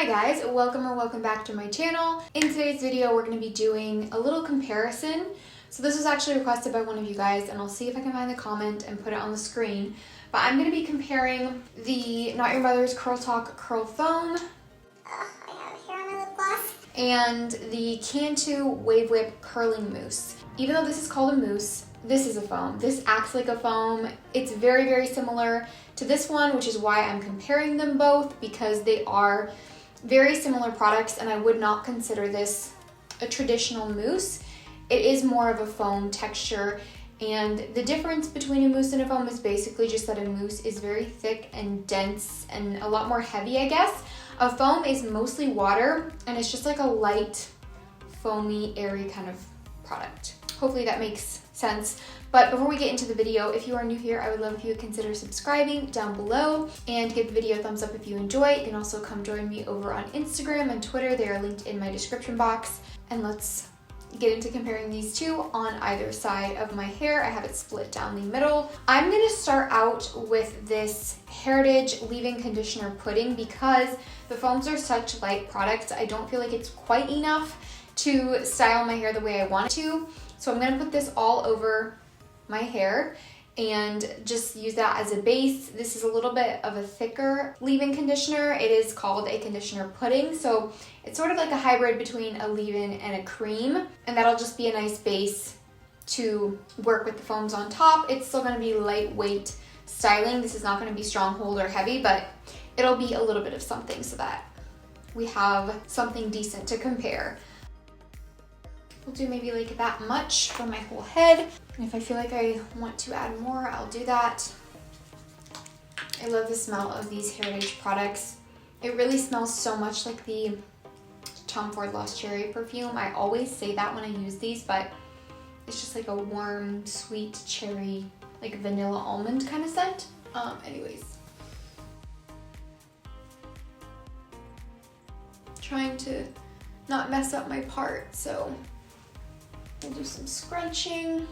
Hi guys, welcome back to my channel. In today's video, we're going to be doing a little comparison. So this was actually requested by one of you guys, and I'll see if I can find the comment and put it on the screen. But I'm going to be comparing the Not Your Mother's Curl Talk Curl Foam. I have hair on my lip gloss. And the Cantu Wave Whip Curling Mousse. Even though this is called a mousse, this is a foam. This acts like a foam. It's very, very similar to this one, which is why I'm comparing them both, because they are very similar products, and I would not consider this a traditional mousse. It is more of a foam texture, and the difference between a mousse and a foam is basically just that a mousse is very thick and dense and a lot more heavy, I guess. A foam is mostly water, and it's just like a light, foamy, airy kind of product. Hopefully that makes sense. But before we get into the video, if you are new here, I would love if you would consider subscribing down below and give the video a thumbs up if you enjoy. You can also come join me over on Instagram and Twitter. They are linked in my description box. And let's get into comparing these two on either side of my hair. I have it split down the middle. I'm gonna start out with this Heritage leave-in conditioner pudding because the foams are such light products. I don't feel like it's quite enough to style my hair the way I want it to. So I'm gonna put this all over my hair and just use that as a base. This is a little bit of a thicker leave-in conditioner. It is called a conditioner pudding, so it's sort of like a hybrid between a leave-in and a cream, and that'll just be a nice base to work with the foams on top. It's still gonna be lightweight styling. This is not gonna be strong hold or heavy, but it'll be a little bit of something so that we have something decent to compare. We'll do maybe like that much for my whole head. And if I feel like I want to add more, I'll do that. I love the smell of these Heritage products. It really smells so much like the Tom Ford Lost Cherry perfume. I always say that when I use these, but it's just like a warm, sweet cherry, like vanilla almond kind of scent. Anyways. Trying to not mess up my part, so we'll do some scrunching.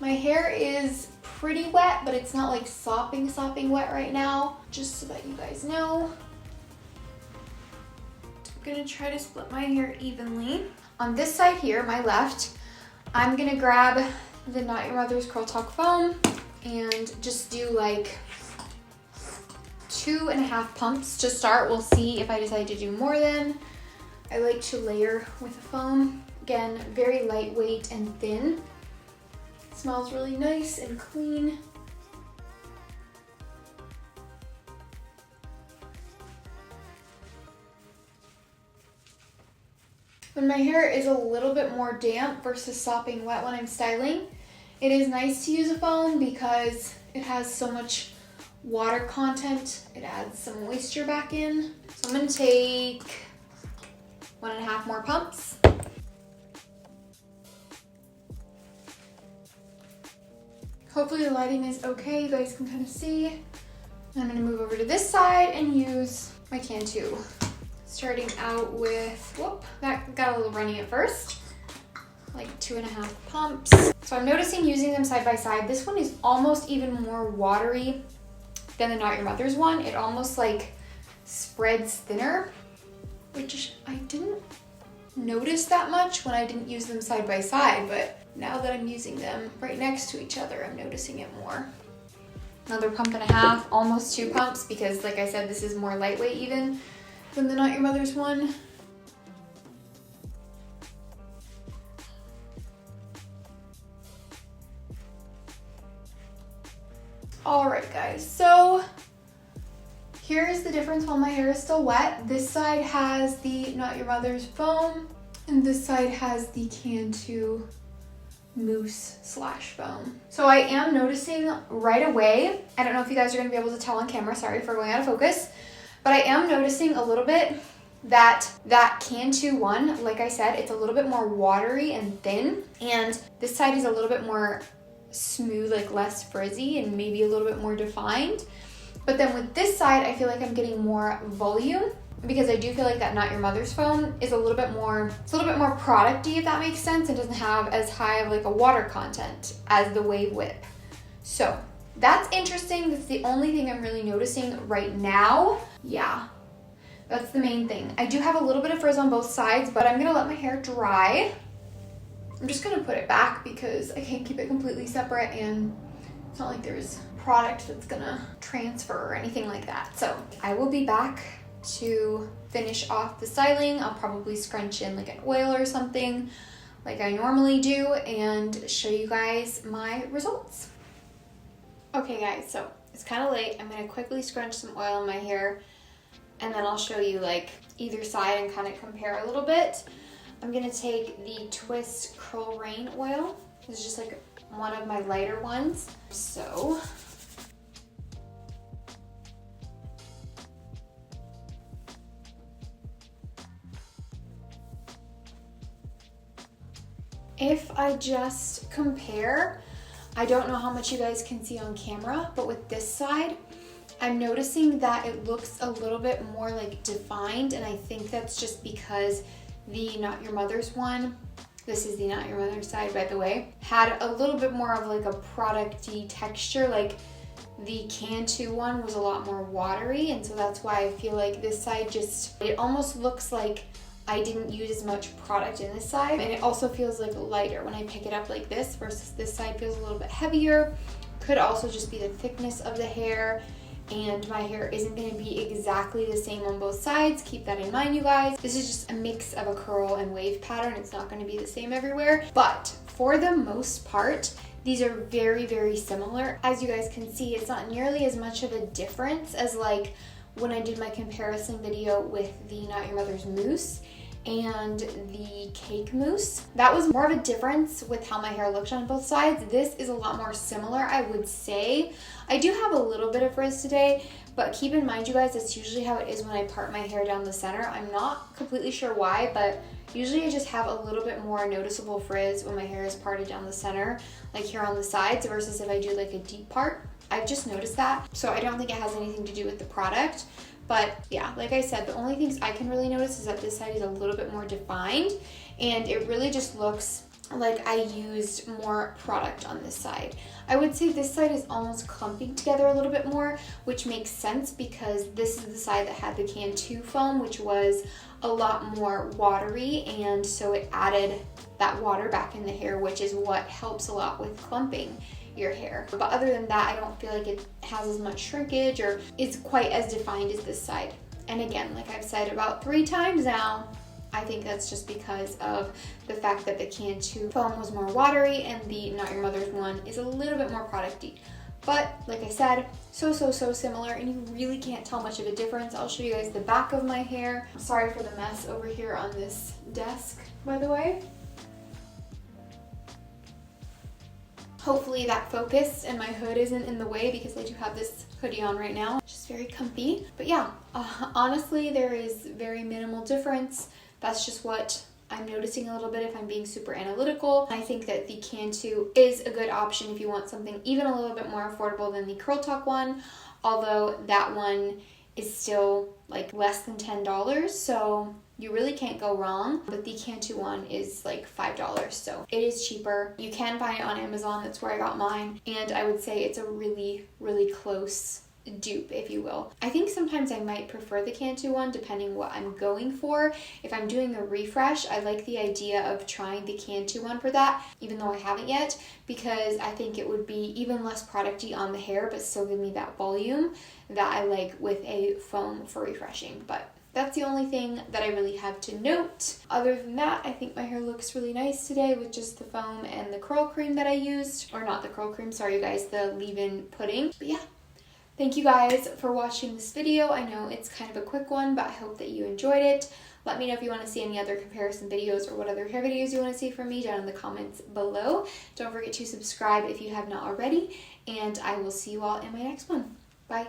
My hair is pretty wet, but it's not like sopping wet right now, just so that you guys know. I'm gonna try to split my hair evenly. On this side here, my left, I'm gonna grab the Not Your Mother's Curl Talk foam and just do like 2.5 pumps to start. We'll see if I decide to do more then. I like to layer with the foam. Again, very lightweight and thin. Smells really nice and clean. When my hair is a little bit more damp versus sopping wet when I'm styling, it is nice to use a foam because it has so much water content. It adds some moisture back in. So I'm gonna take 1.5 more pumps. Hopefully the lighting is okay, you guys can kind of see. I'm gonna move over to this side and use my Cantu. Starting out with, whoop, that got a little runny at first. Like 2.5 pumps. So I'm noticing using them side by side, this one is almost even more watery than the Not Your Mother's one. It almost like spreads thinner, which I didn't notice that much when I didn't use them side by side, but now that I'm using them right next to each other, I'm noticing it more. Another 1.5 pumps, almost 2 pumps, because like I said, this is more lightweight even than the Not Your Mother's one. Alright guys, so here's the difference while my hair is still wet. This side has the Not Your Mother's foam, and this side has the Cantu mousse / foam. So I am noticing right away, I don't know if you guys are gonna be able to tell on camera, sorry for going out of focus, but I am noticing a little bit that Cantu one, like I said, it's a little bit more watery and thin, and this side is a little bit more smooth, like less frizzy and maybe a little bit more defined. But then with this side, I feel like I'm getting more volume, because I do feel like that Not Your Mother's foam is a little bit more, it's a little bit more product-y, if that makes sense. It doesn't have as high of like a water content as the Wave Whip. So that's interesting. That's the only thing I'm really noticing right now. Yeah, That's the main thing. I do have a little bit of frizz on both sides, but I'm gonna let my hair dry. I'm just gonna put it back because I can't keep it completely separate, and it's not like there's product that's gonna transfer or anything like that. So I will be back to finish off the styling. I'll probably scrunch in like an oil or something like I normally do and show you guys my results. Okay guys, so it's kind of late. I'm gonna quickly scrunch some oil in my hair and then I'll show you like either side and kind of compare a little bit. I'm gonna take the Twist Curl Rain oil. This is just like one of my lighter ones. So if I just compare, I don't know how much you guys can see on camera, but with this side, I'm noticing that it looks a little bit more like defined, and I think that's just because the Not Your Mother's one, this is the Not Your Mother's side by the way, had a little bit more of like a product-y texture. Like the Cantu one was a lot more watery, and so that's why I feel like this side just, it almost looks like I didn't use as much product in this side, and it also feels like lighter when I pick it up like this versus this side feels a little bit heavier. Could also just be the thickness of the hair, and my hair isn't going to be exactly the same on both sides. Keep that in mind, you guys. This is just a mix of a curl and wave pattern. It's not going to be the same everywhere, but for the most part, these are very, very similar. As you guys can see, it's not nearly as much of a difference as like when I did my comparison video with the Not Your Mother's mousse and the cake mousse. That was more of a difference with how my hair looked on both sides. This is a lot more similar, I would say. I do have a little bit of frizz today, but keep in mind, you guys, that's usually how it is when I part my hair down the center. I'm not completely sure why, but usually I just have a little bit more noticeable frizz when my hair is parted down the center, like here on the sides, versus if I do like a deep part. I've just noticed that, so I don't think it has anything to do with the product. But yeah, like I said, the only things I can really notice is that this side is a little bit more defined, and it really just looks like I used more product on this side. I would say this side is almost clumping together a little bit more, which makes sense because this is the side that had the Cantu foam, which was a lot more watery, and so it added that water back in the hair, which is what helps a lot with clumping your hair. But other than that, I don't feel like it has as much shrinkage or is quite as defined as this side. And again, like I've said about 3 times now, I think that's just because of the fact that the Cantu foam was more watery and the Not Your Mother's one is a little bit more product-y. But like I said, so similar, and you really can't tell much of a difference. I'll show you guys the back of my hair. Sorry for the mess over here on this desk, by the way. Hopefully that focused and my hood isn't in the way because I do have this hoodie on right now. Just very comfy. But yeah, honestly, there is very minimal difference. That's just what I'm noticing a little bit if I'm being super analytical. I think that the Cantu is a good option if you want something even a little bit more affordable than the Curl Talk one, although that one is still like less than $10, so you really can't go wrong. But the Cantu one is like $5, so it is cheaper. You can buy it on Amazon, that's where I got mine, and I would say it's a really close dupe, if you will. I think sometimes I might prefer the Cantu one depending what I'm going for. If I'm doing a refresh, I like the idea of trying the Cantu one for that, even though I haven't yet, because I think it would be even less product-y on the hair but still give me that volume that I like with a foam for refreshing. But that's the only thing that I really have to note. Other than that, I think my hair looks really nice today with just the foam and the curl cream that I used. Or not the curl cream, sorry you guys, the leave-in pudding. But yeah, thank you guys for watching this video. I know it's kind of a quick one, but I hope that you enjoyed it. Let me know if you want to see any other comparison videos or what other hair videos you want to see from me down in the comments below. Don't forget to subscribe if you have not already, and I will see you all in my next one. Bye.